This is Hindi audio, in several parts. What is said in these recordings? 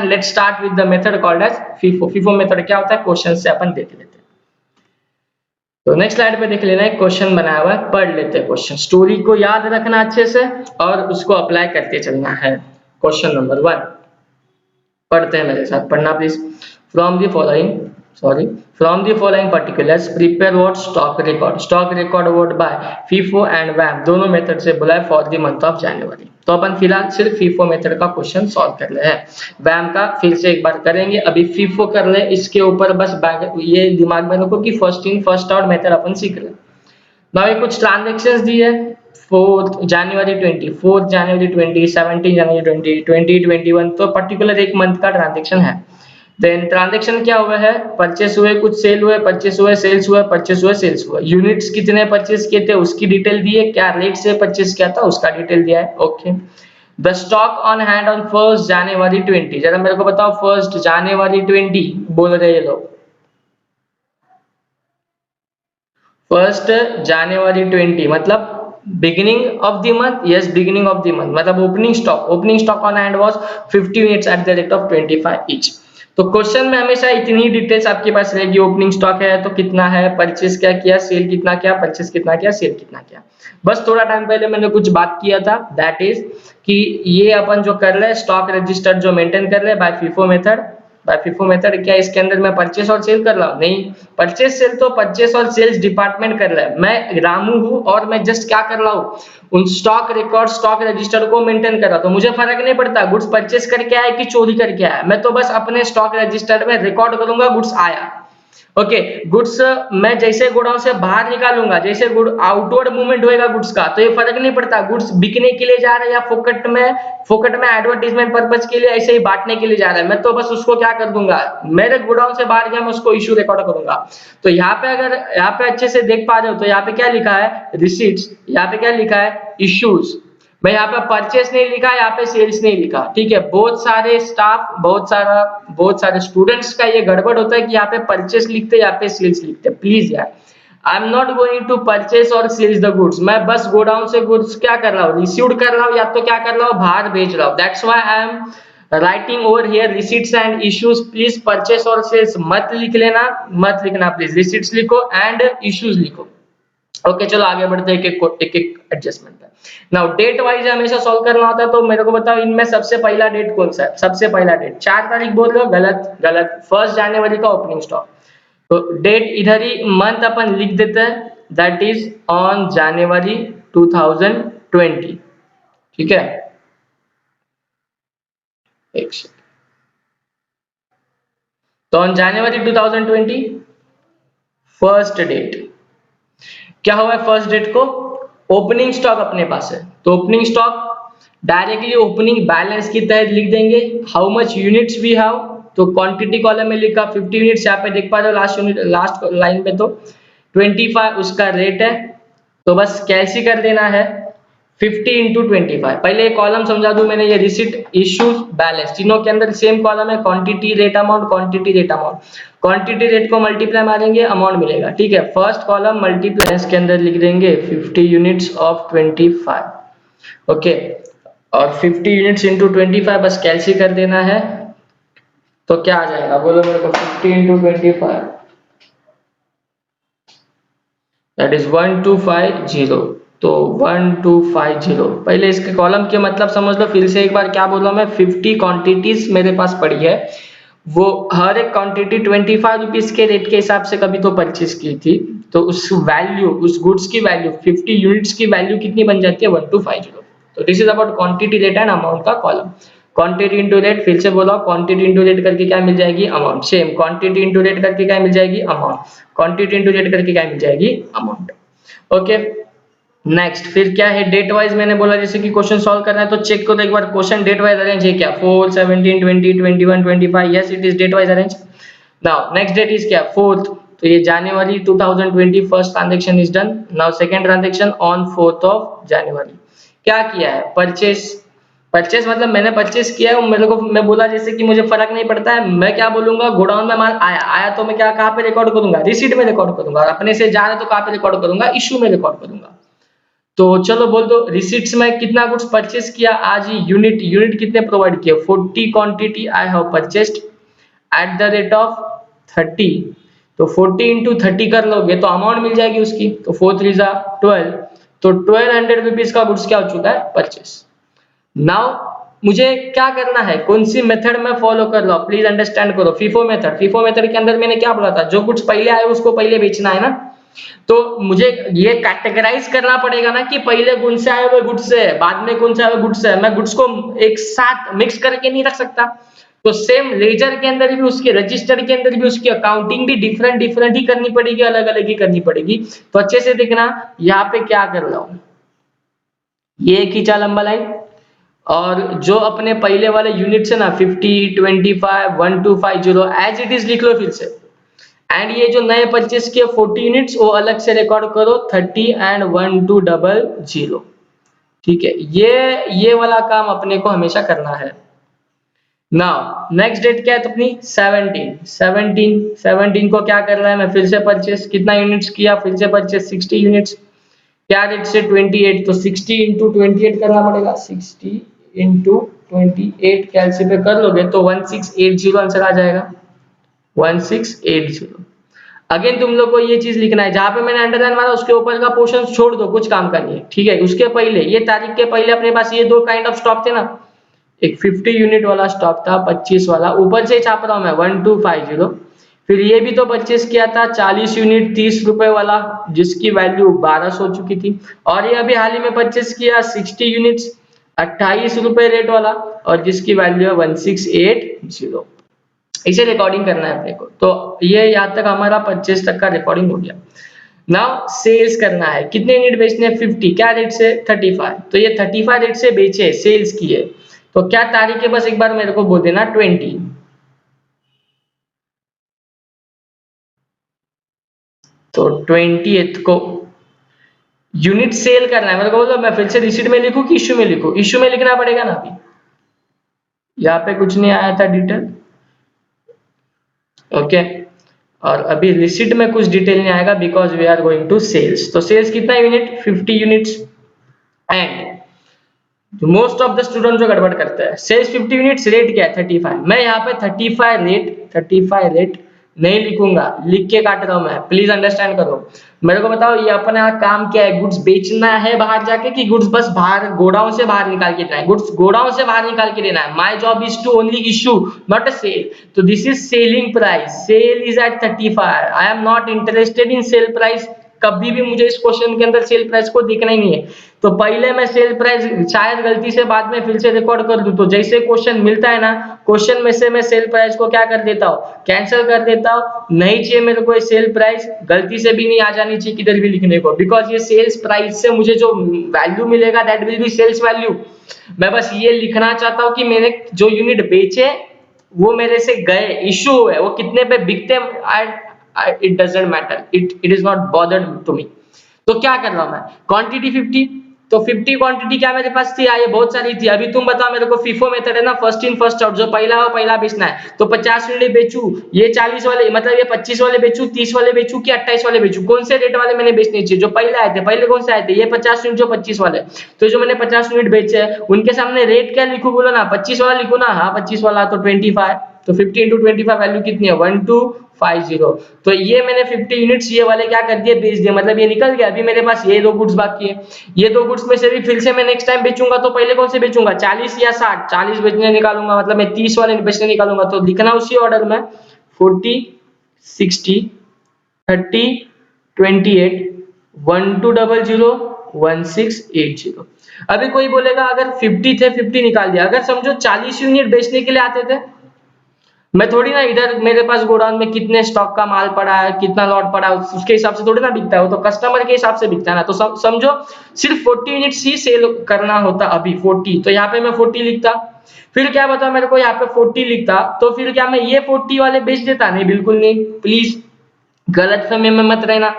Let's start with the method called as FIFO. FIFO method क्या होता है, क्वेश्चन से अपन देख लेते हैं। तो नेक्स्ट स्लाइड पे देख लेना, एक क्वेश्चन बनाया हुआ है, पढ़ लेते हैं क्वेश्चन। स्टोरी को याद रखना अच्छे से और उसको अप्लाई करते चलना है। क्वेश्चन नंबर 1 पढ़ते हैं मेरे साथ, पढ़ना please. From the following particulars prepare what stock record. Stock record word by FIFO and वैम, दोनों मेथड से बोला है for the month of January. तो अपन फिलहाल सिर्फ फीफो मेथड का क्वेश्चन सॉल्व कर रहे हैं। वैम का फिर से एक बार करेंगे, अभी फीफो कर ले, इसके ऊपर बस ये दिमाग में रखो कि first in first out method अपन सीख रहे हैं। नाउ ये कुछ ट्रांजैक्शंस दी है, 4 जनवरी 20, 4 जनवरी 20, 17 जनवरी 20, 2021, तो पर्टिकुलर एक मंथ का ट्रांजैक्शन है। देन ट्रांजैक्शन क्या हुआ है, परचेस हुए, कुछ सेल हुए, परचेस हुए, सेल्स हुए, परचेस हुए, सेल्स हुए। यूनिट्स कितने परचेस किए थे उसकी डिटेल दी है, क्या रेट से परचेस किया था उसका डिटेल दिया है। Okay, the stock on hand on 1 जनवरी 20, जरा मेरे को बताओ 1 जनवरी 20 बोल रहे हैं लोग। 1 जनवरी 20 मतलब beginning of the month, yes beginning of the month, मतलब opening stock on hand was 50 units at the rate of 25 each. तो क्वेश्चन में हमेशा इतनी डिटेल्स आपके पास रहेगी, ओपनिंग स्टॉक है तो कितना है, परचेस क्या किया, सेल कितना किया, परचेस कितना किया, सेल कितना किया। बस थोड़ा टाइम पहले मैंने कुछ बात किया था, दैट इज कि ये अपन जो कर रहे हैं स्टॉक रजिस्टर जो मेंटेन कर रहे हैं by FIFO method. By FIFO method क्या इसके अंदर मैं परचेस और सेल कर रहा हूँ, नहीं, परचेस सेल तो परचेस और सेल्स डिपार्टमेंट कर रहा है, मैं रामू हूँ और मैं जस्ट क्या कर रहा हूँ, उन स्टॉक रिकॉर्ड स्टॉक रजिस्टर को मेंटेन कर रहा, तो मुझे फर्क नहीं पड़ता गुड्स परचेस करके आया कि चोरी करके आया, मैं तो बस अपने स्टॉक रजिस्टर में रिकॉर्ड करूंगा गुड्स आया। ओके, गुड्स मैं जैसे गोडाउन से बाहर निकालूंगा, जैसे गुड आउटवर्ड मूवमेंट होएगा गुड्स का, तो ये फर्क नहीं पड़ता गुड्स बिकने के लिए जा रहा है या फोकट में एडवर्टाइजमेंट पर्पज के लिए ऐसे ही बांटने के लिए जा रहा है, मैं तो बस उसको क्या कर दूंगा, मेरे गोडाउन से बाहर गया मैं उसको इशू रिकॉर्ड करूंगा। तो यहाँ पे अगर यहाँ पे अच्छे से देख पा रहे हो तो यहाँ पे क्या लिखा है, रिसीट्स, यहाँ पे क्या लिखा है, इश्यूज। मैं यहाँ पे परचेस नहीं लिखा, यहाँ पे सेल्स नहीं लिखा, ठीक है। बहुत सारे स्टाफ, बहुत सारे स्टूडेंट्स का ये गड़बड़ होता है कि यहाँ पे परचेस लिखते हैं, यहाँ पे सेल्स लिखते हैं। प्लीज यार, I am not going to purchase और सेल्स द गुड्स, मैं बस गोडाउन से गुड्स क्या कर रहा हूँ, रिसीव्ड कर रहा हूँ या तो क्या कर रहा हूँ, बाहर भेज रहा हूँ। That's why I am writing over here receipts and issues. Please purchase और सेल्स मत लिख लेना, मत लिखना प्लीज, रिसीट्स लिखो एंड इश्यूज लिखो। ओके चलो आगे बढ़ते हैं, एक एक एडजस्टमेंट है। नाउ डेट वाइज हमेशा सॉल्व करना होता है, तो मेरे को बताओ इनमें सबसे पहला डेट कौन सा है, सबसे पहला डेट 4 तारीख बोल रहे हो, गलत 1 जनवरी का ओपनिंग स्टॉक, तो डेट इधर ही मंथ अपन लिख देते हैं, दैट इज ऑन जनवरी 2020, ठीक है। एक सेकंड, तो ऑन जनवरी 2020 फर्स्ट डेट क्या हुआ है, फर्स्ट डेट को ओपनिंग स्टॉक अपने पास है, तो opening stock directly opening balance के तहत लिख देंगे, how much units we have, तो क्वांटिटी कॉलम में लिखा 50 यूनिट्स, यहाँ पे देख पा रहे हो लास्ट लाइन पे, तो 25 उसका रेट है, तो बस कैसे कर देना है 50 इंटू 25। पहले एक कॉलम समझा दूं मैंने, ये रिसिट इश्यूज बैलेंस तीनों के अंदर सेम कॉलम है, quantity rate amount, quantity rate amount, quantity rate को मल्टीप्लाई मारेंगे अमाउंट मिलेगा, ठीक है। फर्स्ट कॉलम मल्टीप्लाई के अंदर लिख देंगे 50 यूनिट्स ऑफ 25, ओके, और 50 यूनिट्स इंटू 25 बस कैलसी कर देना है, तो क्या आ जाएगा बोलो मेरे को, 50 इंटू 25 दैट इज 1250, तो 1250। पहले इसके कॉलम के मतलब समझ लो, फिर से एक बार क्या बोला मैं, 50 क्वांटिटीज मेरे पास पड़ी है, वो हर एक क्वांटिटी 25 रुपीज के रेट के हिसाब से कभी तो परचेज की थी, तो उस वैल्यू, उस गुड्स की वैल्यू 50 यूनिट्स की वैल्यू कितनी बन जाती है 1250। तो this is about quantity rate and amount का कॉलम। क्वांटिटी इंटू रेट, फिर से बोला क्वांटिटी इंटू रेट करके क्या मिल जाएगी, amount, same quantity into rate करके क्या मिल जाएगी, अमाउंट, क्वांटिटी इंटू रेट करके क्या मिल जाएगी, अमाउंट। ओके नेक्स्ट फिर क्या है, डेट वाइज मैंने बोला जैसे कि क्वेश्चन सॉल्व करना है तो चेक करो एक बार, क्वेश्चन डेट वाइज अरेंज है क्या, 4 17 20 21 25, yes it is date wise arrange. Now next date is क्या, 4th, तो ये जनवरी 2020 first transaction is done. Now second transaction on 4th of January, क्या किया है, परचेस मतलब मैंने परचेस किया है, मेरे को मैं बोला जैसे कि मुझे फर्क नहीं पड़ता है, मैं क्या बोलूंगा, गोडाउन में माल आया तो मैं क्या कहाँ पे रिकॉर्ड करूंगा, रिसीट में रिकॉर्ड करूंगा, और अपने से जा रहे तो कहाँ पे रिकॉर्ड करूंगा, इशू में रिकॉर्ड करूंगा। तो चलो बोल दो रिसीट्स में कितना गुड्स परचेस किया आज ही, यूनिट कितने प्रोवाइड किए, 40 quantity I have purchased eight the rate of 30। तो 40 इंटू 30 कर लोगे तो अमाउंट मिल जाएगी उसकी, तो 4 3 12, तो 1200 रुपीज का गुड्स क्या हो चुका है, परचेस। नाउ मुझे क्या करना है, कौन सी मेथड में फॉलो कर लो, प्लीज अंडरस्टैंड करो। फीफो मेथड, फीफो मेथड के अंदर मैंने क्या बोला था, जो गुड्स पहले आए उसको पहले बेचना है ना। तो मुझे ये कैटेगराइज करना पड़ेगा ना कि पहले कौन से आए हुए गुड्स है, बाद में कौन से आए हुए गुड्स है। मैं गुड्स को एक साथ मिक्स करके नहीं रख सकता। तो सेम लेजर के अंदर भी उसके, रजिस्टर के अंदर भी उसकी अकाउंटिंग भी डिफरेंट डिफरेंट ही करनी पड़ेगी, अलग अलग ही करनी पड़ेगी। तो अच्छे से देखना यहाँ पे क्या कर रहा हूं, ये खींचा लंबा लाइन, और जो अपने पहले वाले यूनिट्स है ना 50 25 1250 एज इट इज लिख लो फिर से। एंड ये जो नए परचेस किए 40 यूनिट्स वो अलग से रिकॉर्ड करो 30 एंड 1200। ठीक है, ये वाला काम अपने को हमेशा करना है। नाउ नेक्स्ट डेट क्या है अपनी 17 को क्या कर रहा है, मैं फिर से परचेस कितना यूनिट्स किया, फिर से परचेस 60 यूनिट्स, क्या रेट से 28, तो 60 इंटू 28 करना पड़ेगा, 60 इंटू 28 कैलसी पे कर लोगे तो 1680 आंसर आ जाएगा, 1680। अगेन तुम लोग को ये चीज लिखना है, जहां पे मैंने अंडरलाइन मारा उसके ऊपर का पोर्शन छोड़ दो, कुछ काम का नहीं है, ठीक है। उसके पहले ये तारीख के पहले अपने पास ये दो काइंड ऑफ स्टॉक थे ना, एक 50 यूनिट वाला स्टॉक था, 25 वाला, ऊपर से छाप रहा हूं मैं 1250। फिर ये भी तो परचेस किया था 40 यूनिट 30 रुपए वाला, जिसकी वैल्यू 1200 हो चुकी थी। और ये अभी हाल ही में परचेस किया 60 यूनिट्स 28 रुपए रेट वाला, और जिसकी वैल्यू है 1680। इसे रिकॉर्डिंग करना है अपने को। तो ये यहाँ तक हमारा परचेस तक का रिकॉर्डिंग हो गया। नाउ सेल्स करना है, कितने यूनिट बेचने हैं, 50, क्या रेट से 35, तो ये 35 रेट से बेचे, सेल्स किए। तो क्या तारीख है, बस एक बार मेरे को बोल देना 20। तो 20th को यूनिट सेल करना है मेरे को, बोलो मैं फिर से रिसीट में लिखूं कि इश्यू में लिखूं, इश्यू में लिखना पड़ेगा ना। अभी यहाँ पे कुछ नहीं आया था डिटेल, ओके। और अभी रिसीट में कुछ डिटेल नहीं आएगा because we are going to sales. तो सेल्स कितना unit, 50 units. And most of the student जो गड़बड़ करते हैं, सेल्स 50 यूनिट्स, रेट क्या है 35, मैं यहाँ पे 35 रेट नहीं लिखूंगा, लिख के काट रहा हूं मैं, प्लीज अंडरस्टैंड करो। मेरे को बताओ ये अपना काम क्या है, गुड्स बेचना है बाहर जाके कि गुड्स बस बाहर गोडाउन से बाहर निकाल के देना है, गुड्स गोडाउन से बाहर निकाल के देना है। My job is to only issue not a sale. तो this is selling price, sale is at 35, I am not interested in sale price. कभी भी मुझे इस क्वेश्चन के अंदर सेल प्राइस को देखना ही नहीं है। तो पहले मैं सेल प्राइस शायद गलती से बाद में फिर से रिकॉर्ड कर दूं, तो जैसे क्वेश्चन मिलता है ना, क्वेश्चन में से मैं सेल प्राइस को क्या कर देता हूँ, कैंसिल कर देता हूँ। नहीं चाहिए मेरे को सेल प्राइस, गलती से भी नहीं आ जानी चाहिए किधर भी लिखने को, बिकॉज ये सेल्स प्राइस से मुझे जो वैल्यू मिलेगा that will be sales value. मैं बस ये लिखना चाहता हूँ कि मैंने जो यूनिट बेचे वो मेरे से गए, इशू है वो कितने पे बिकते हैं, it doesn't matter, it is not bothered to me। तो क्या कर रहा हूं मैं, क्वांटिटी 50, तो 50 क्वांटिटी क्या मेरे पास थी, ये बहुत सारी थी। अभी तुम बताओ मेरे को, फीफो मेथड है ना, फर्स्ट इन फर्स्ट आउट, जो पहला हो पहला बेचना है। तो 50 यूनिट बेचू, ये 40 वाले मतलब ये 25 वाले बेचू, 30 वाले बेचू कि 28 वाले बेचू, कौन से रेट वाले मैंने बेचने चाहिए, जो पहले आए थे, पहले कौन से आए थे, ये 50 यूनिट जो 25 वाले। तो जो मैंने 50 यूनिट बेचे हैं उनके सामने रेट क्या लिखूं, बोलो ना 25 वाला लिखू ना, हाँ 25 वाला, तो 25, तो 50 इंटू 25 वैल्यू कितनी है 1250। तो ये मैंने 50 यूनिट्स ये वाले क्या कर दिए, बेच दिए, मतलब ये निकल गया। अभी मेरे पास ये दो गुड्स बाकी है, ये दो गुड्स में से भी फिर से मैं नेक्स्ट टाइम बेचूंगा, तो पहले कौन से बेचूंगा 40 या 60, 40 बेचने निकालूंगा, मतलब मैं 30 वाले बेचने निकालूंगा। तो लिखना उसी ऑर्डर में 40 60 30 28 1200 1680। अभी कोई बोलेगा अगर 50 थे 50 निकाल दिया, अगर समझो 40 यूनिट बेचने के लिए आते थे, मैं थोड़ी ना इधर मेरे पास गोडाउन में कितने स्टॉक का माल पड़ा है, कितना लॉट पड़ा है, उसके हिसाब से थोड़ी ना बिकता है, वो तो कस्टमर के हिसाब से बिकता है ना। तो समझो सिर्फ 40 यूनिट्स ही सेल करना होता अभी 40, तो यहाँ पे मैं 40 लिखता। फिर क्या बताओ मेरे को, यहाँ पे 40 लिखता, तो फिर क्या मैं ये 40 वाले बेच देता, नहीं बिल्कुल नहीं, प्लीज गलतफहमी में मत रहना।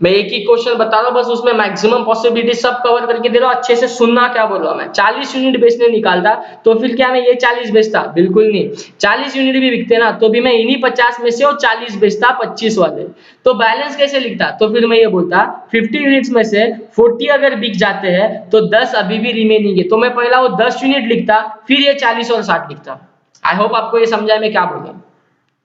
मैं एक ही क्वेश्चन बता रहा हूँ, बस उसमें मैक्सिमम पॉसिबिलिटी सब कवर करके दे रहा हूँ। अच्छे से सुनना क्या बोल रहा हूँ मैं। 40 यूनिट बेचने निकालता तो फिर क्या मैं ये 40 बेचता? बिल्कुल नहीं। 40 यूनिट भी बिकते ना तो भी मैं इन्हीं 50 में से और 40 बेचता 25 वाले। तो बैलेंस कैसे लिखता? तो फिर मैं ये बोलता 50 यूनिट्स में से 40 अगर बिक जाते हैं तो 10 अभी भी रिमेनिंग है, तो मैं पहला वो 10 यूनिट लिखता, फिर ये 40 और 60 लिखता। आई होप आपको ये समझा मैं क्या बोल रहा हूँ।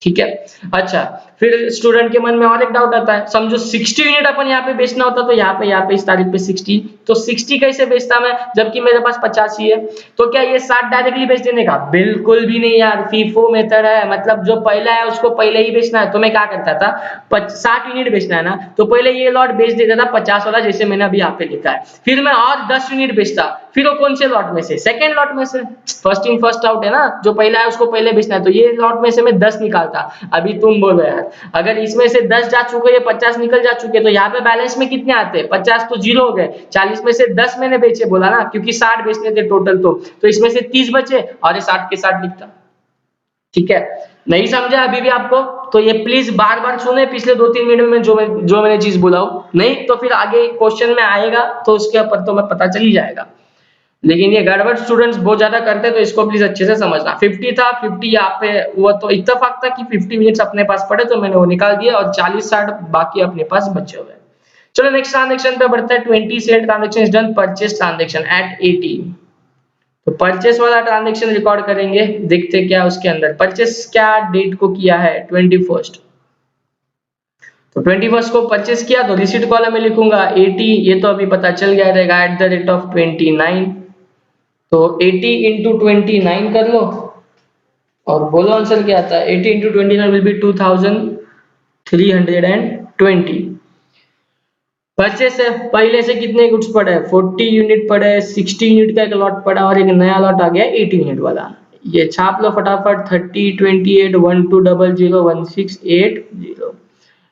ठीक है। अच्छा, फिर स्टूडेंट के मन में और एक डाउट आता है, समझो 60 यूनिट अपन यहाँ पे बेचना होता तो यहाँ पे इस तारीख पे 60, तो 60 कैसे बेचता मैं जबकि मेरे पास 85 ही है? तो क्या ये 60 डायरेक्टली बेच देने का? बिल्कुल भी नहीं यार, फीफो मेथड है। मतलब जो पहला है उसको पहले ही बेचना है। तो मैं क्या करता था, 60 यूनिट बेचना है ना, तो पहले ये लॉट बेच देता था 50 वाला, जैसे मैंने अभी यहाँ पे लिखा है। फिर मैं और 10 यूनिट बेचता, फिर वो कौन से लॉट में से? सेकेंड लॉट में से। फर्स्ट इन फर्स्ट आउट है ना, जो पहला है उसको पहले बेचना है, तो ये लॉट में से मैं 10 निकालता। अभी तुम बोलो यार, अगर इसमें से 10 जा चुके, ये 50 निकल जा चुके, तो यहाँ पे बैलेंस में कितने आते हैं? 50 तो जीरो हो गए। 40 में से 10 मैंने बेचे बोला ना, क्योंकि 60 बेचने थे टोटल, तो इसमें से 30 बचे और ये 60 के 60 दिखता। ठीक है, नहीं समझा अभी भी आपको? तो ये प्लीज बार बार सुने पिछले 2-3 मिनट में जो मैंने चीज बोला हूं, नहीं तो फिर आगे क्वेश्चन में आएगा तो उसके ऊपर तो मैं पता चल ही जाएगा। लेकिन ये गड़बड़ स्टूडेंट्स बहुत ज्यादा करते हैं, तो इसको प्लीज अच्छे से समझना। 50 था, 50 यहाँ पे वो तो इत्तेफाक था कि 50 मिनट्स अपने पास पड़े तो मैंने वो निकाल दिया, और 40-60 बाकी अपने पास बचे हुए। चलो नेक्स्ट ट्रांजेक्शन पे बढ़ते हैं। 20 sale transaction is done, purchase transaction at 80। तो परचेस वाला ट्रांजेक्शन रिकॉर्ड करेंगे, देखते क्या उसके अंदर। परचेस क्या डेट को किया है? 21st। तो 21st को परचेस किया तो रिसीट कॉलम में लिखूंगा 80, ये तो अभी पता चल गया रहेगा, @29। तो 80 इंटू 29 कर लो और बोलो आंसर क्या आता है। 80 इंटू 29 विल बी 2320। परचेस है, पहले से कितने गुड्स पड़े हैं? 40 यूनिट पड़े हैं, 60 यूनिट का एक लॉट पड़ा और एक नया लॉट आ गया 80 यूनिट वाला। ये छाप लो फटाफट। 30 28 1200 1680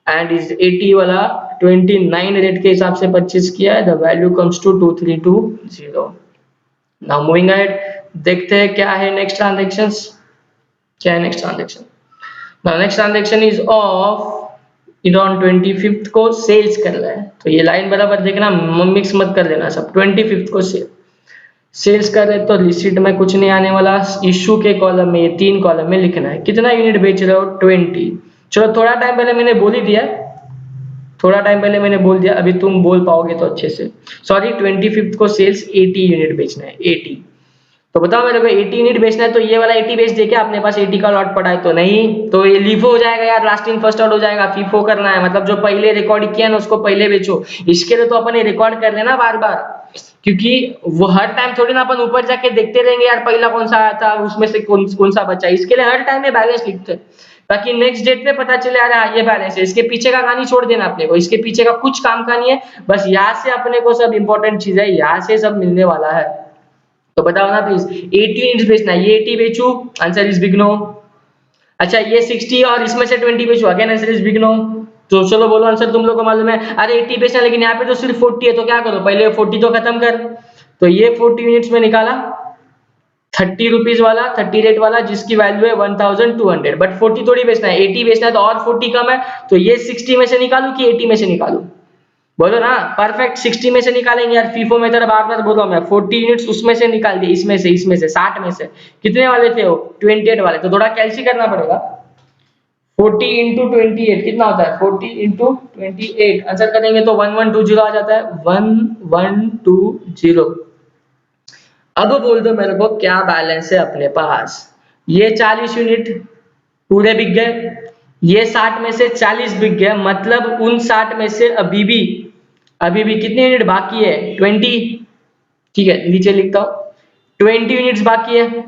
एंड इज 80 वाला 29 रेट के हिसाब से परचेस किया है। The value comes to 2320। Now moving ahead, देखते हैं क्या है नेक्स्ट ट्रांजैक्शंस। क्या है next transaction? Now next transaction is of on 25th को सेल्स कर रहा है, तो ये लाइन बराबर देखना, मिक्स मत कर लेना सब। 25th को सेल्स कर रहे तो रिसीट में कुछ नहीं आने वाला, इशू के कॉलम में, ये 3 कॉलम में लिखना है कितना यूनिट बेच रहे हो, 20। चलो थोड़ा टाइम पहले मैंने बोल ही दिया, थोड़ा टाइम पहले मैंने बोल दिया, अभी तुम बोल पाओगे तो अच्छे से। सॉरी, 25th को सेल्स 80 यूनिट बेचना है, 80। तो बताओ मेरे को 80 यूनिट बेचना है, तो ये वाला 80 बेच दे क्या? अपने पास 80 का लॉट पड़ा है तो नहीं, तो ये लीफो हो जाएगा यार, लास्ट इन फर्स्ट आउट हो जाएगा। फीफो करना है, मतलब जो पहले रिकॉर्ड किया ना उसको पहले बेचो। इसके लिए तो अपन ये रिकॉर्ड कर लेना बार बार, क्योंकि वो हर टाइम थोड़ी ना अपन ऊपर जाके देखते रहेंगे यार पहला कौन सा आया था, उसमें से कौन सा बचा। इसके लिए हर टाइम में बैलेंस लिखते हैं, ताकि नेक्स्ट डेट पे पता चले यार हाँ ये बैलेंस है। इसके पीछे का कहानी छोड़ देना अपने को, इसके पीछे का कुछ काम का नहीं है, बस यहाँ से अपने को सब इंपॉर्टेंट चीज है, यहाँ से सब मिलने वाला है। तो बताओ ना प्लीज, 80 यूनिट्स बेचना है, ये 80 बेचू, आंसर इज बिग नो। अच्छा ये 60 और इसमें से 20 बेचू, again answer is big no. तो चलो बोलो आंसर, तुम लोग को मालूम है। अरे 80 बेचना, लेकिन यहाँ पे तो सिर्फ 40 है, तो क्या करो, पहले 40 तो खत्म कर। तो ये 40 यूनिट्स में निकाला 30 रुपीज वाला, 30 रेट वाला, जिसकी वैल्यू है 1200, बट 40 थोड़ी बेचना है, 80 बेचना है, तो और 40 कम है, तो ये 60 में से निकालू कि 80 में से निकालू? बोलो ना, परफेक्ट 60 में से निकालेंगे यार, फीफो में तेरा बार बार बोल रहा हूं मैं। 40 यूनिट्स उसमें से निकाल दिए, इसमें से 60 में से। कितने वाले थे वो? 28 वाले, तो थोड़ा कैलसी करना पड़ेगा। 40 इंटू 28 कितना होता है? 40 इंटू 28 आंसर करेंगे तो 1120 आ जाता है, 1120। अब बोल दो मेरे को क्या बैलेंस है अपने पास। ये 40 यूनिट पूरे बिक गए, ये 60 में से 40 बिक गए, मतलब उन 60 में से अभी भी कितने यूनिट बाकी है? 20। ठीक है, नीचे लिखता हूं 20 यूनिट्स बाकी है।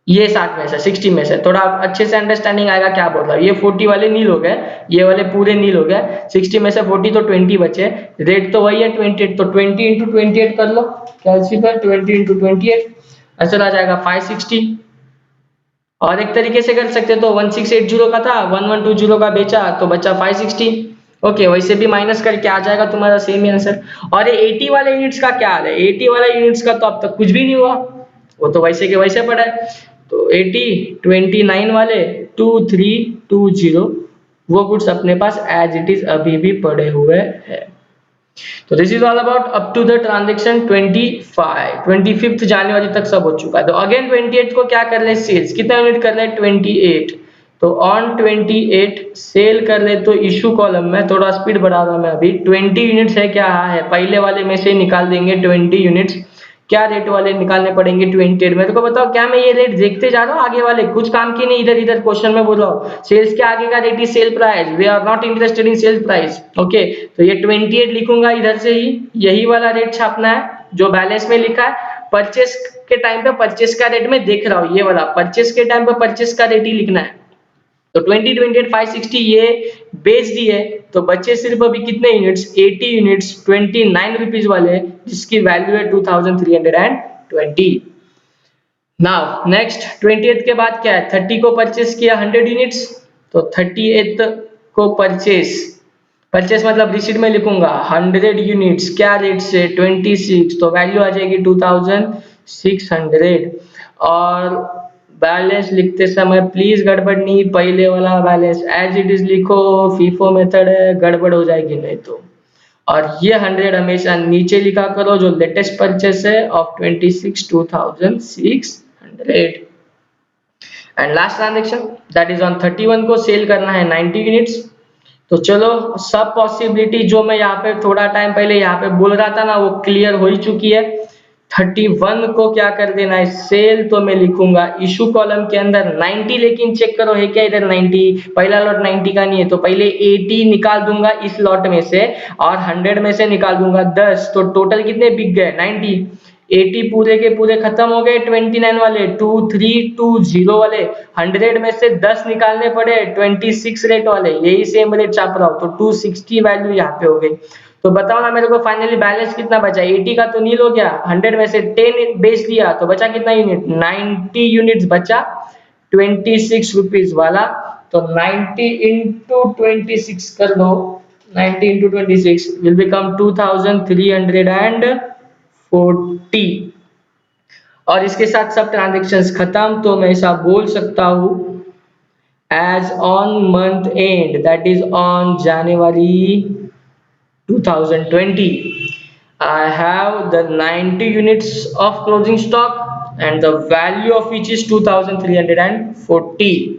ये 60 में से, 60 में से, थोड़ा अच्छे से अंडरस्टैंडिंग आएगा क्या बोल रहा है। ये 40 वाले नील हो गए, ये वाले पूरे नील हो गए, 60 में से 40 तो 20 बचे, रेट तो वही है 28, तो 20 इंटू 28 कर लो कैलकुलेटर, 20 इंटू 28 आंसर आ जाएगा 560। और एक तरीके से कर सकते तो 1680 का था, 1120 का बेचा तो बचा 560। ओके, वैसे भी माइनस करके आ जाएगा तुम्हारा सेम ही आंसर। और ये 80 वाले यूनिट्स का क्या हाल है? 80 वाले यूनिट्स का तो अब तक कुछ भी नहीं हुआ, वो तो वैसे के वैसे पड़ा है। तो 80 29 वाले 2320 वो गुड्स अपने पास एज इट इज अभी भी पड़े हुए हैं। तो this is all about up to the transaction 25 जनवरी तक सब हो चुका है। तो अगेन 28 को क्या कर रहे हैं, सेल्स कितना यूनिट कर रहे हैं 28। तो ऑन 28 सेल कर रहे तो इशू कॉलम में थोड़ा स्पीड बढ़ा रहा हूं मैं अभी, 20 यूनिट्स है क्या, हाँ है, पहले वाले में से निकाल देंगे 20 यूनिट्स। क्या रेट वाले निकालने पड़ेंगे 28 में, तो बताओ क्या मैं ये रेट देखते जा रहा हूँ आगे वाले, कुछ काम की नहीं, इधर इधर क्वेश्चन में बोल रहा हूँ सेल्स के आगे का rate is sale price, we are not interested in sale price. Okay, तो ये 28 लिखूंगा इधर से ही, यही वाला रेट छापना है जो बैलेंस में लिखा है। परचेस के टाइम पे परचेस का रेट में देख रहा हूँ, ये वाला परचेस के टाइम पे परचेस का रेट ही लिखना है। तो 2028 560 ये बेच दिए, तो बच्चे सिर्फ अभी कितने यूनिट्स 80 यूनिट्स 29 रुपीज वाले, जिसकी वैल्यू है 2320। नाउ नेक्स्ट 20th के बाद क्या है, 30 को परचेस किया 100 यूनिट्स, तो 30th को परचेस, परचेस मतलब रिसीट में लिखूंगा 100 यूनिट्स क्या रेट से 26, तो वैल्यू आ जाएगी 2600। और बैलेंस लिखते समय प्लीज गड़बड़ नहीं, पहले वाला बैलेंस एज इट इज लिखो, फीफो मेथड है, गड़बड़ हो जाएगी नहीं तो। और ये 100 हमेशा नीचे लिखा करो जो लेटेस्ट परचेस है of 26 and last transaction that is on 31 को सेल करना है 90 यूनिट्स। तो चलो सब पॉसिबिलिटी जो मैं यहाँ पे थोड़ा टाइम पहले यहाँ पे बोल रहा था ना वो क्लियर हो ही चुकी है। 31 को क्या कर देना है सेल, तो मैं लिखूंगा इशू कॉलम के अंदर 90, लेकिन चेक करो है क्या इधर 90, पहला लॉट 90 का नहीं है, तो पहले 80 निकाल दूंगा इस लॉट में से और 100 में से निकाल दूंगा 10, तो टोटल कितने बिक गए 90। 80 पूरे के पूरे खत्म हो गए, 29 वाले 2320 वाले, 100 में से 10 निकालने पड़े 26 रेट वाले, यही सेम रेट छाप रहा हूं, तो 260 वैल्यू यहाँ पे हो गई। तो बताओ ना मेरे को फाइनली बैलेंस कितना बचा, 80 का तो नील हो गया, 100 में से 10 बेच दिया तो बचा कितना यूनिट 90 यूनिट्स बचा 26 रुपीज वाला। तो 90 इंटू 26 कर दो, 90 इंटू 26 विल बिकम 2340। और इसके साथ सब ट्रांजेक्शन्स खत्म, तो मैं ऐसा बोल सकता हूँ as on month end that is on January 2020 I have the 90 units of closing stock and the value of which is 2340।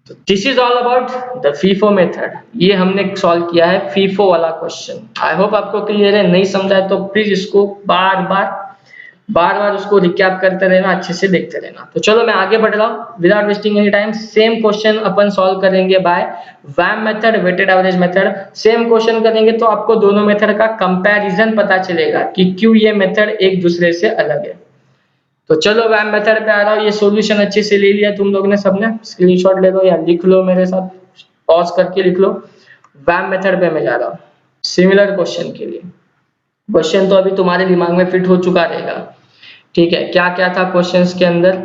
तो this is all about the FIFO method, ये हमने सॉल्व किया है फीफो वाला क्वेश्चन। आई होप आपको क्लियर है, नहीं समझा है तो प्लीज इसको बार बार उसको रिकैप करते रहना, अच्छे से देखते रहना। तो चलो मैं आगे बढ़ रहा हूँ without wasting any time. Same question अपन सॉल्व करेंगे बाय वैम method, weighted average method. Same question करेंगे तो आपको दोनों मेथड का कंपैरिजन पता चलेगा कि क्यों ये मेथड एक दूसरे से अलग है। तो चलो वैम मेथड पे आ रहा हूँ, ये सॉल्यूशन अच्छे से ले लिया तुम लोग ने सबने, स्क्रीनशॉट ले लो या लिख लो मेरे साथ, पॉज करके लिख लो। वैम मेथड पे मैं जा रहा हूँ सिमिलर क्वेश्चन के लिए। क्वेश्चन तो अभी तुम्हारे दिमाग में फिट हो चुका रहेगा, ठीक है। क्या क्या था क्वेश्चंस के अंदर,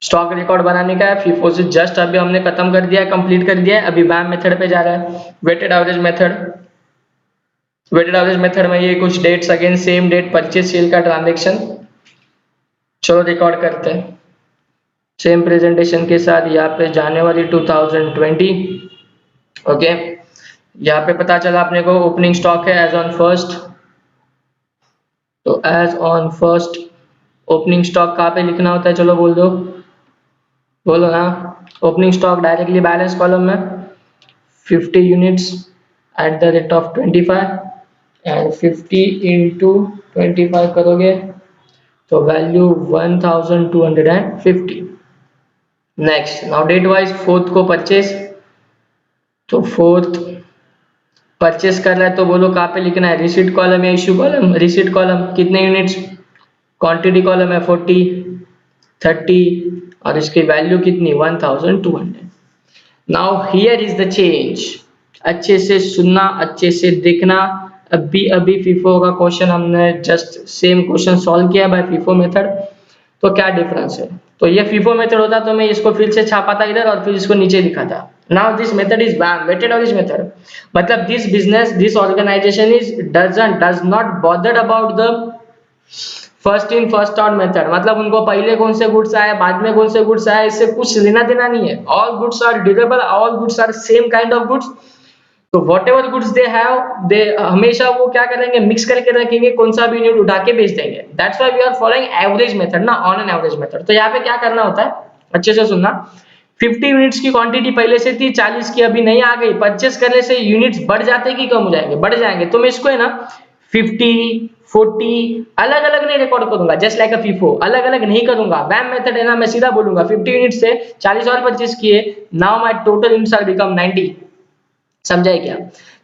स्टॉक रिकॉर्ड बनाने का है, फीफो से जस्ट अभी हमने खत्म कर दिया है, कंप्लीट कर दिया है, अभी वैम मेथड पे जा रहा है weighted average method. Weighted average method में ये कुछ dates again same date purchase sale का ट्रांजैक्शन, चलो रिकॉर्ड करते हैं सेम प्रेजेंटेशन के साथ। यहाँ पे जनवरी 2020, ओके। यहाँ पे पता चला अपने को ओपनिंग स्टॉक है एज ऑन फर्स्ट, तो as on first opening stock कहाँ पे लिखना होता है, चलो बोल दो, बोलो ना। Opening stock directly balance column में 50 units at the rate of 25 and 50 into 25 करोगे तो value 1250। Next now date wise fourth को परचेस, तो फोर्थ परचेस कर रहा है तो बोलो कहाँ पे लिखना है, रिसीट कॉलम या इशू कॉलम। रिसीट कॉलम कितने यूनिट्स, क्वांटिटी कॉलम है 40 30 और इसकी वैल्यू कितनी 1200। Now here is the change, अच्छे से सुनना, अच्छे से देखना। अभी फीफो का क्वेश्चन हमने जस्ट सेम क्वेश्चन सॉल्व किया बाय फीफो मेथड, तो क्या डिफरेंस है। तो ये फीफो मेथड होता तो मैं इसको फिर से छापा था इधर और फिर इसको नीचे लिखा था, Now this method is banned. Weighted average method. मतलब this business, this organization is does not bothered about the first in first out method, मतलब उनको पहले कौन से गुड्स आए बाद में कौन से गुड्स आए इससे कुछ लेना देना नहीं है. All goods are durable, all goods are same kind of goods. तो what goods they have, they हमेशा वो क्या करेंगे, मिक्स करके रखेंगे, कौन सा भी यूनिट उठा के बेच देंगे. That's why we are following average method ना, ऑन एन एवरेज मेथड. तो यहाँ पे क्या करना होता है, अच्छे से सुनना. 50 यूनिट्स की क्वांटिटी पहले से थी, 40 की अभी नहीं आ गई. परचेस करने से यूनिट्स बढ़ जाते कि कम हो जाएंगे, बढ़ जाएंगे. तो मैं इसको है ना 50 40 अलग अलग नहीं रिकॉर्ड करूंगा, जस्ट लाइक अ फीफो अलग अलग नहीं करूंगा. वैम मेथड है ना, मैं सीधा बोलूंगा 50 यूनिट से 40 और परचेस किए, now my total units are become 90. समझाए क्या.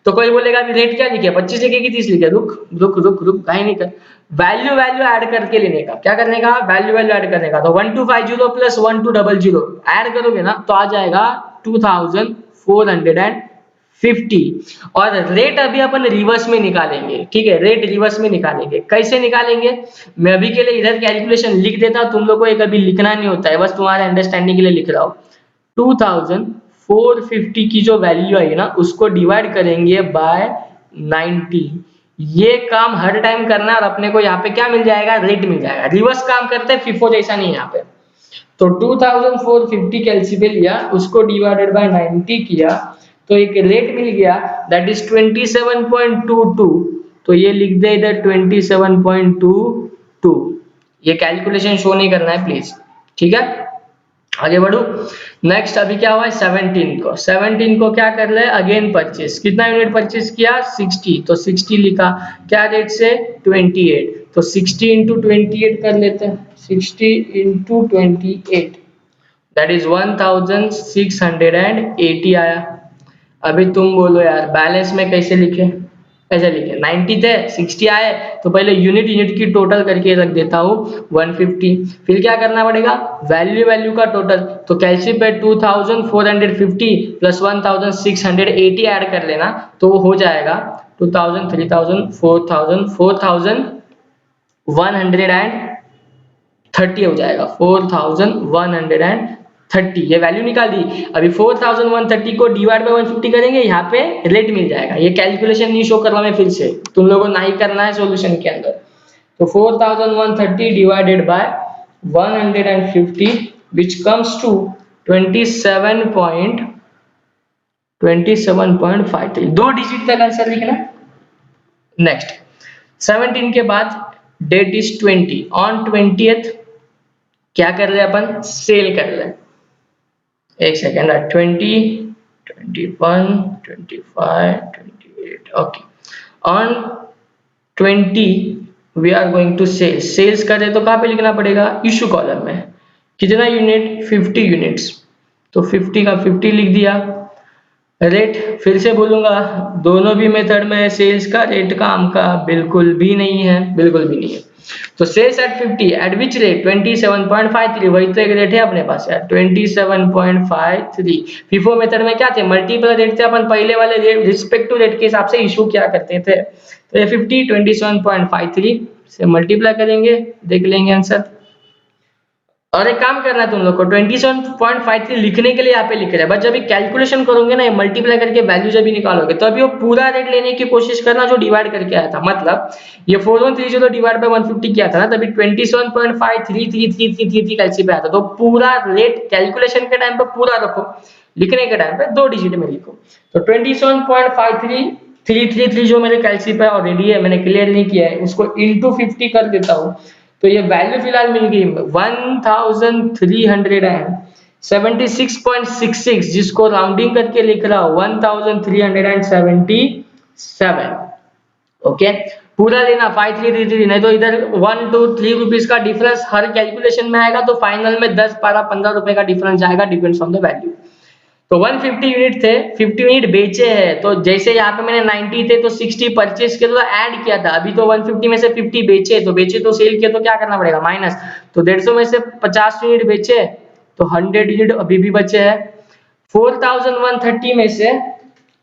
तो कोई बोलेगा अभी रेट क्या लिखे, 25 लिखे कि 30 लिखे. रुक रुक रुक रुक, कहीं नहीं कर. वैल्यू वैल्यू ऐड करके लेने का, क्या करने का, वैल्यू वैल्यू ऐड करने का. तो 1250 प्लस 1200 ऐड करोगे ना तो आ जाएगा 2450. और रेट अभी अपन रिवर्स में निकालेंगे, ठीक है, रेट रिवर्स में निकालेंगे. कैसे निकालेंगे, मैं अभी के लिए इधर कैलकुलेशन लिख देता हूं, तुम लोग को ये कभी लिखना नहीं होता है, बस तुम्हारे अंडरस्टैंडिंग के लिए लिख रहा हूं. 2450 की जो वैल्यू आई ना उसको डिवाइड करेंगे बाय 90. ये काम हर टाइम करना है और अपने को यहाँ पे क्या मिल जाएगा, रेट मिल जाएगा. रिवर्स काम करते हैं, फिफो जैसा नहीं यहाँ पे. तो 2450 कैलसी लिया, उसको डिवाइडेड बाय 90 किया, तो एक रेट मिल गया, दैट इज 27.22. तो ये लिख दे इधर 27.22. ये कैलकुलेशन शो नहीं करना है प्लीज, ठीक है. आगे बढ़ू. नेक्स्ट अभी क्या हुआ है, 17 को क्या कर ले, अगेन परचेस. कितना यूनिट परचेस किया, 60. तो 60 लिखा, क्या रेट से, 28. तो 60 इंटू 28 कर लेते हैं. 60 इंटू 28 दैट इज 1680 आया. अभी तुम बोलो यार बैलेंस में कैसे लिखे, ऐसे लिखे. 90 थे, 60 आए, तो पहले यूनिट यूनिट की टोटल करके रख देता हूँ 150. फिर क्या करना पड़ेगा, वैल्यू वैल्यू का टोटल. तो कैलसी पे 2450 प्लस 1680 ऐड कर लेना, तो वो हो जाएगा 2000 3000 4000 4130 हो जाएगा. 4130, ये वैल्यू निकाल दी. अभी 4130 को डिवाइड बाय 150 करेंगे, यहाँ पे रेट मिल जाएगा. ये कैलकुलेशन नहीं शो कर रहा मैं फिर से, तुम लोगों को नहीं करना है सॉल्यूशन के अंदर. तो 4130 divided by 150 which comes to 27.53. दो डिजिट तक आंसर लिखना. नेक्स्ट 17 के बाद डेट इज 20. ऑन 20th क्या कर रहे हैं अपन, सेल कर रहे हैं. एक second, 20 21 25 28. Okay, on 20 we are going to sell. Sales कर रहे तो कहाँ पे लिखना पड़ेगा, इशू कॉलम में. कितना यूनिट, 50 यूनिट्स. तो 50 का 50 लिख दिया. रेट फिर से बोलूंगा, दोनों भी मेथड में सेल्स का रेट काम का बिल्कुल भी नहीं है, बिल्कुल भी नहीं है. तो sales at 50 at which rate, 27.53. वही तो एक रेट है अपने पास यार, 27.53. फिफो मेथड में क्या थे, मल्टीपल रेट थे, अपन पहले वाले रेट रिस्पेक्टिव रेट के हिसाब से इशू क्या करते थे. तो ये 50 27.53 से मल्टीप्लाई करेंगे, देख लेंगे आंसर. और एक काम करना है तुम लोग को, 27.53 लिखने के लिए यहाँ पे लिख रहे हैं, बट जब कैलकुलेशन करोगे ना, मल्टीप्लाई करके वैल्यू जब भी निकालोगे, तो अभी वो पूरा रेट लेने की कोशिश करना जो डिवाइड करके आया था. मतलब ये 4130 डिवाइड बाय 150 किया था ना, तभी 27.533333 कैलसी पे आया था. तो पूरा रेट कैलकुलेशन के टाइम पे पूरा रखो, लिखने के टाइम पे दो डिजिट में लिखो. तो 27.5333 जो मेरे कैलसी पे ऑलरेडी है, मैंने क्लियर नहीं किया है, उसको इंटू 50 कर देता हूँ. तो ये वैल्यू फिलहाल मिल गई 1376.66, जिसको राउंडिंग करके लिख रहा हूं 1377. ओके, पूरा लेना 5333, नहीं तो इधर 1 2 3 रुपीज का डिफरेंस हर कैलकुलेशन में आएगा, तो फाइनल में 10 12 15 रुपए का डिफरेंस आएगा, डिपेंड्स ऑन द वैल्यू. तो 150 यूनिट थे, 50 यूनिट बेचे हैं. तो जैसे यहाँ पे मैंने 90 थे तो 60 परचेस किया, तो ऐड किया था. अभी तो 150 में से 50 बेचे, तो सेल किया, तो क्या करना पड़ेगा, माइनस. तो 150 में से 50 यूनिट बेचे, तो 100 यूनिट अभी भी बचे हैं. 4130 में से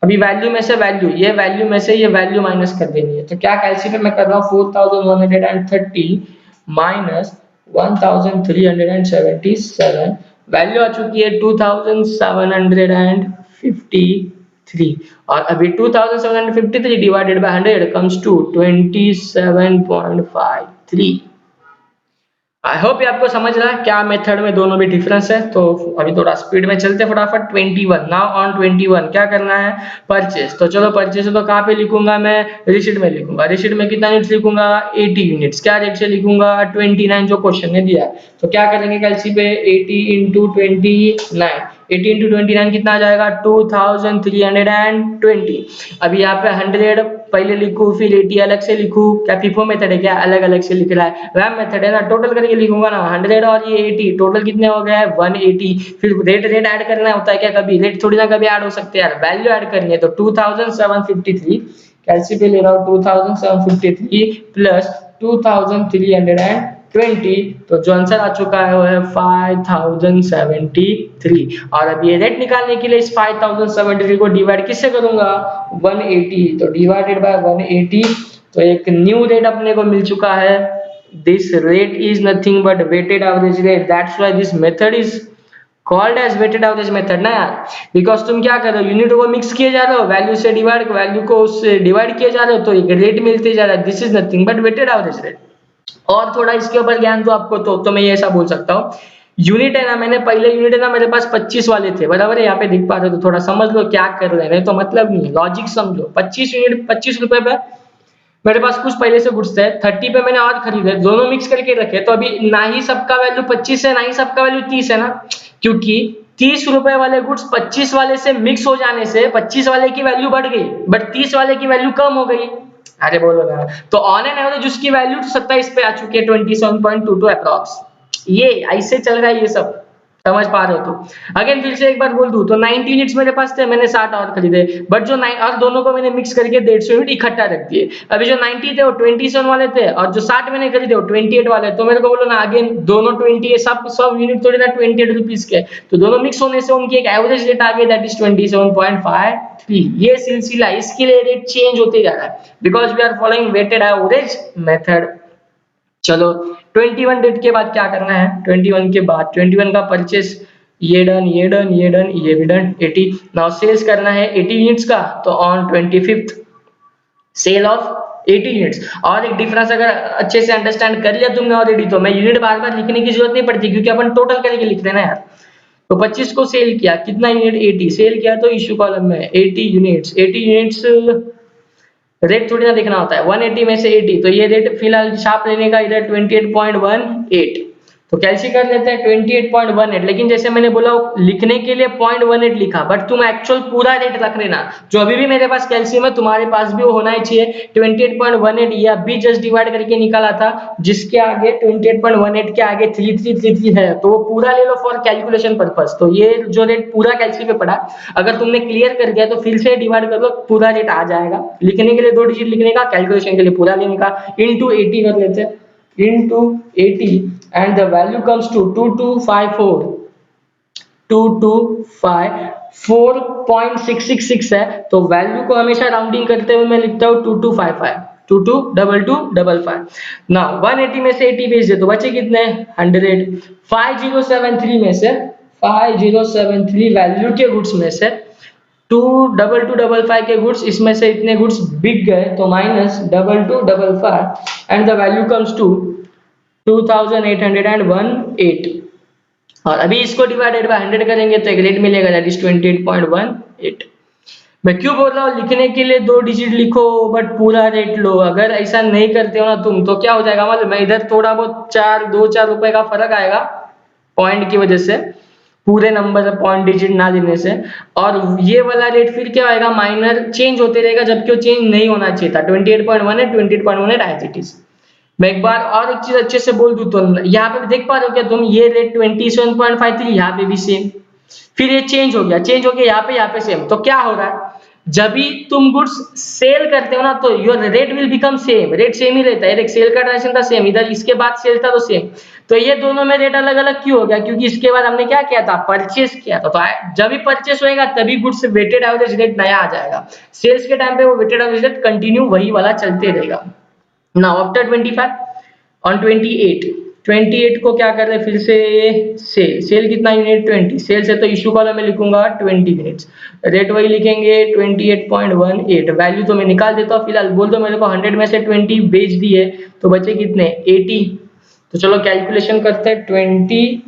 अभी वैल्यू में से वैल्यू, ये वैल्यू में से ये वैल्यू माइनस कर देनी है. तो क्या कैलकुलेट मैं कर रहा हूँ, 4130 माइनस 1377, वैल्यू आ चुकी है 2750. 2753 और अभी 2753 divided by 100 comes to 27.53। I hope ये आपको समझ रहा है क्या मेथड में दोनों में डिफरेंस है। तो अभी थोड़ा स्पीड में चलते फटाफट। 21 नाउ ऑन 21 क्या करना है, परचेस। तो चलो परचेस तो कहाँ पे लिखूंगा मैं, रिसीट में लिखूंगा। रिसीट में कितना यूनिट्स लिखूंगा, 80 यूनिट्स। क्या रेट से लिखूंगा, 29 जो क्वेश्चन ने दिया है। तो क्या करेंगे कैलसी पे, 80 इंटू 29, 80 इंटू 29 कितना आ जाएगा, 2320। अभी यहाँ पे 100 पहले लिखूं फिर 80 अलग से लिखूं, क्या फीफो मेथड है क्या, अलग अलग से लिख रहा है, रैम मेथड है ना। टोटल करके लिखूंगा ना, 100 और ये 80 टोटल कितने हो गए, 180। फिर रेट ऐड करना होता है क्या, कभी रेट थोड़ी ना कभी ऐड हो सकते हैं यार, वैल्यू ऐड करनी है। तो 2753 कैलसी पे ले रहा हूँ, 2753 प्लस 2320, तो जो आंसर आ चुका है वो है 5073। और अब ये रेट निकालने के लिए इस 5073 को डिवाइड किससे करूंगा, 180। तो डिवाइडेड बाय 180, तो एक न्यू रेट अपने को मिल चुका है। This rate is nothing but weighted average rate, that's why this method is called as weighted average method ना यार। बिकॉज तुम क्या कर रहे हो, यूनिट को मिक्स किए जा रहे हो, वैल्यू को उससे डिवाइड किए जा रहे हो, तो एक रेट मिलते जा रहा है। This is nothing but weighted average rate. और थोड़ा इसके ऊपर ज्ञान तो आपको, तो मैं ये ऐसा बोल सकता हूँ, यूनिट है ना, मैंने पहले यूनिट है ना मेरे पास 25 वाले थे, बराबर है, यहाँ पे दिख पा रहे हो, तो थोड़ा समझ लो क्या कर रहे हैं, तो मतलब नहीं, लॉजिक समझो। 25 यूनिट 25 रुपए पे मेरे पास कुछ पहले से गुड्स थे, 30 पे मैंने और खरीदे, दोनों मिक्स करके रखे। तो अभी ना ही सबका वैल्यू 25 है, ना ही सबका वैल्यू 30 है ना, क्योंकि 30 रुपए वाले गुड्स 25 वाले से मिक्स हो जाने से 25 वाले की वैल्यू बढ़ गई, बट 30 वाले की वैल्यू कम हो गई। अरे बोलो ना। तो ऑन एन एवरेज उसकी वैल्यू 27 पे आ चुकी है, 27.22 अप्रॉक्स। ये ऐसे चल रहा है ये सब, समझ पा रहे हो। तो अगेन फिर से एक बार बोल दूं तो 90 यूनिट्स मेरे पास थे, मैंने 60 और खरीदे, बट जो और दोनों को मैंने मिक्स करके 150 यूनिट इकट्ठा रख दिए। अभी जो 90 थे वो 27 वाले थे, और जो 60 मैंने खरीदे वो 28 वाले। तो मेरे को बोलो ना, अगेन दोनों 20, सब यूनिट थोड़ी ना 28 रुपीज के, तो दोनों मिक्स होने से उनकी एक एवरेज रेट आ गई, दैट इज 27.53। ये सिलसिला, इसके लिए रेट चेंज होते जा रहा है, because we are following weighted average method. चलो 21 डेट के बाद क्या करना है, 21 के बाद 21 का परचेस, ये डन, ये डन, ये डन, ये भी डन। 80 नाउ सेल्स करना है 80 यूनिट्स का, तो on 25th cell of 80 units. और एक डिफरेंस अगर अच्छे से अंडरस्टैंड कर लिया तुमने ऑलरेडी, तो मैं यूनिट बार बार लिखने की जरूरत नहीं पड़ती, क्योंकि अपन टोटल करके लिख रहे हैं ना यार। तो 25 को सेल किया, कितना यूनिट, 80 सेल किया, तो इश्यू कॉलम में 80 यूनिट्स। 80 यूनिट्स रेट थोड़ी ना देखना होता है, 180 में से 80, तो ये रेट फिलहाल छाप लेने का इधर 28.18। तो कैलसी कर लेते हैं 28.18, लेकिन जैसे मैंने बोला लिखने के लिए 0.18 लिखा, बट तुम एक्चुअल पूरा रेट रख लेना, जो अभी भी मेरे पास कैलसी में तुम्हारे पास भी वो होना ही चाहिए 28.18। ये अभी जस्ट डिवाइड करके निकाला था, जिसके आगे 28.18 के आगे 3333 है, तो वो पूरा ले लो फॉर कैलकुलेशन पर्पस। तो ये जो रेट पूरा कैलसी पे पड़ा, अगर तुमने क्लियर कर दिया तो फिर से डिवाइड कर लो, पूरा रेट आ जाएगा। लिखने के लिए 2 डिजिट लिखने का, कैलकुलेशन के लिए पूरा लेने का, इनटू 80 कर लेते हैं, into 80, and the value comes to 2254 है। तो वैल्यू को हमेशा राउंडिंग करते हुए मैं लिखता हूँ 2255, 222255। नाउ 180 में से 80 भेज दे तो बचे कितने, 100। 5073 में से 5073 वैल्यू के गुड्स में से 2255 के गुड्स, इसमें से इतने गुड्स बिक गए, तो minus 2255 and the value comes to 2818। और अभी इसको डिवाइडेड बाय 100 करेंगे तो एक रेट मिलेगा, दैट इज 28.18। मैं क्यों बोल रहा हूँ लिखने के लिए 2 डिजिट लिखो बट पूरा रेट लो। अगर ऐसा नहीं करते हो ना तुम, तो क्या हो जाएगा मतलब, मैं इधर थोड़ा बहुत 2-4 रुपए का फर्क आएगा पॉइंट की वजह से, पूरे नंबर पॉइंट डिजिट ना देने से, और ये वाला रेट फिर क्या आएगा, माइनर चेंज होते रहेगा, जबकि वो चेंज नहीं होना चाहिए था। 28.18 28.18 एज इट इज। मैं एक बार और एक चीज अच्छे से बोल दूं तो यहाँ पे देख पा रहे हो क्या तुम, ये रेट 27.53, यहाँ पे भी सेम, फिर ये चेंज हो गया यहाँ पे सेम। तो क्या हो रहा है, जब भी तुम गुड्स सेल करते हो ना, तो your rate will become same, rate same ही रहता है। एक सेल का ट्रांजेक्शन था सेम, इधर इसके बाद सेल था तो सेम। तो ये दोनों में रेट अलग अलग क्यों हो गया, क्योंकि इसके बाद हमने क्या किया था, परचेस किया था। तो जब भी परचेस होएगा तभी गुड्स वेटेड एवरेज रेट नया आ जाएगा। सेल्स के टाइम पे वो वेटेड एवरेज रेट कंटिन्यू वही वाला चलते रहेगा। Now after 25 on 28 28 को क्या कर रहे हैं फिर से, सेल कितना यूनिट 20, सेल से तो इशू कॉलम में लिखूंगा 20 यूनिट्स, रेट वही लिखेंगे 28.18, वैल्यू तो मैं निकाल देता हूँ फिलहाल, बोल दो मेरे को 100 में से 20 बेच दिए तो बचे कितने 80। तो चलो कैलकुलेशन करते हैं, 20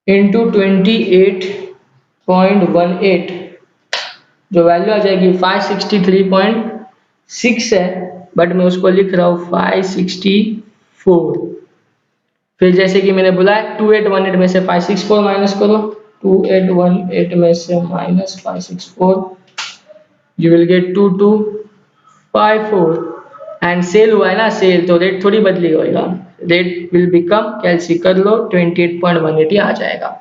इंटू 28.18, जो वैल्यू आ जाएगी 563.6 है, बट मैं उसको लिख रहा हूँ 564। फिर जैसे कि मैंने बोला 2818 में से 564 माइनस करो, 2818 में से minus 564, you will get 2254। And sale हुआ है ना, सेल तो रेट थोड़ी बदली होगा, रेट विल बिकम, कैलसी कर लो 28.180 आ जाएगा।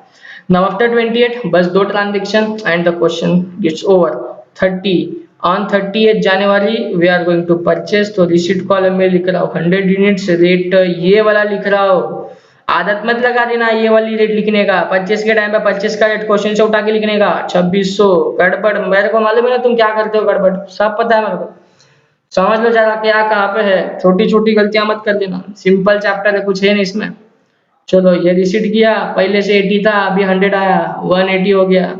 नाउ आफ्टर 28 बस दो transaction and the question gets over. 30 on 30th January we are going to purchase, तो रिसीट कॉलम में लिख रहा हूँ 100 यूनिट्स, रेट ये वाला लिख रहा हूँ, आदत मत लगा देना ये वाली रेट लिखने का, परचेस के टाइम पे परचेस का रेट क्वेश्चन से उठा के लिखने का 2600, गड़बड़ मेरे को मालूम है ना तुम क्या करते हो, गड़बड़ सब पता है मेरे को, समझ लो जरा क्या कहाँ पे है, छोटी छोटी गलतियां मत कर देना, सिंपल चैप्टर है कुछ है नहीं इसमें। चलो ये रिसीट किया, पहले से 80 था अभी 100 आया, 180 हो गया।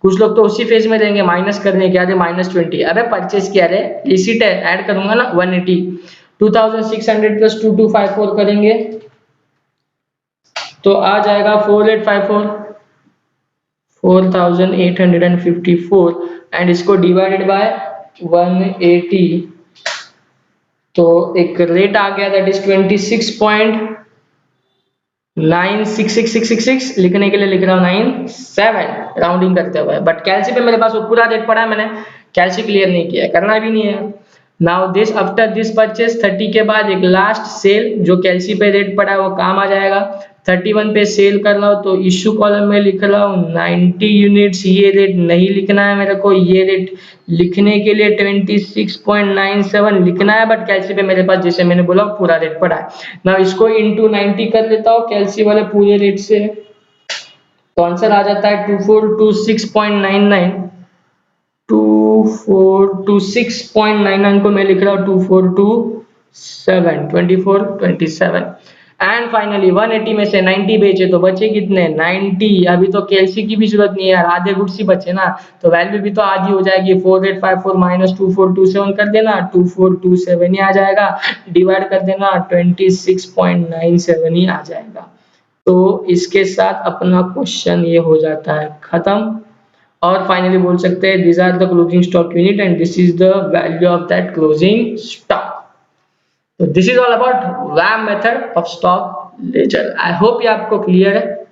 कुछ लोग तो उसी फेज में रहेंगे माइनस करने के, अरे -20, अबे परचेस किया रे, रिसीट है ऐड करूंगा ना 180, 2600 प्लस 2254 करेंगे तो आ जाएगा 4854, 4854 एंड इसको डिवाइडेड बाय 180, तो एक रेट आ गया दैट इज 26.966666, लिखने के लिए लिख रहा हूँ 97 राउंडिंग करते हुए, बट कैलसी पे मेरे पास वो पूरा रेट पड़ा है, मैंने कैलसी क्लियर नहीं किया है, करना भी नहीं है। Now this after this purchase 30 के बाद एक लास्ट सेल जो कैलसी पे रेट पड़ा है वो काम आ जाएगा, 31 पे सेल कर रहा हूँ तो इश्यू कॉलम में लिख रहा हूँ 90 यूनिट्स, ये रेट नहीं लिखना है मेरे को, ये रेट लिखने के लिए 26.97 लिखना है, बट कैलसी पे मेरे पास जैसे मैंने बोला पूरा रेट पड़ा है। ना इसको इंटू 90 कर लेता हूँ कैलसी वाले पूरे रेट से, तो आंसर आ जाता है 2426.99, 2426.99 को मैं लिख रहा हूँ 2427, 2427 एंड फाइनली 180 में से 90 बेचे तो बचे कितने 90, अभी तो कैलसी की भी जरूरत नहीं है यार, आधे गुड्स ही बचे ना, तो वैल्यू भी तो आधी हो जाएगी, 4854 माइनस 2427 कर देना 2427 ही आ जाएगा, डिवाइड कर देना 26.97 ही आ जाएगा। तो इसके साथ अपना क्वेश्चन ये हो जाता है खत्म, और फाइनली बोल सकते हैं these are the closing stock unit and this is the value of that closing stock. तो दिस इज ऑल अबाउट वैम method of stock ledger. I hope ये आपको क्लियर है,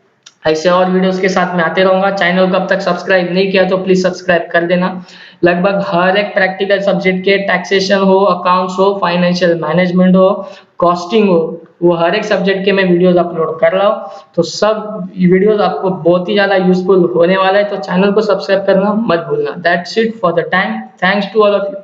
ऐसे और वीडियोस के साथ मैं आते रहूंगा। चैनल को अब तक सब्सक्राइब नहीं किया तो प्लीज सब्सक्राइब कर देना। लगभग हर एक प्रैक्टिकल सब्जेक्ट के, टैक्सेशन हो, अकाउंट्स हो, फाइनेंशियल मैनेजमेंट हो, कॉस्टिंग हो, वो हर एक सब्जेक्ट के मैं वीडियोस अपलोड कर रहा हूँ, तो सब वीडियोस आपको बहुत ही ज्यादा यूजफुल होने वाला है, तो चैनल को सब्सक्राइब करना मत भूलना। That's it for the time, thanks to all of you.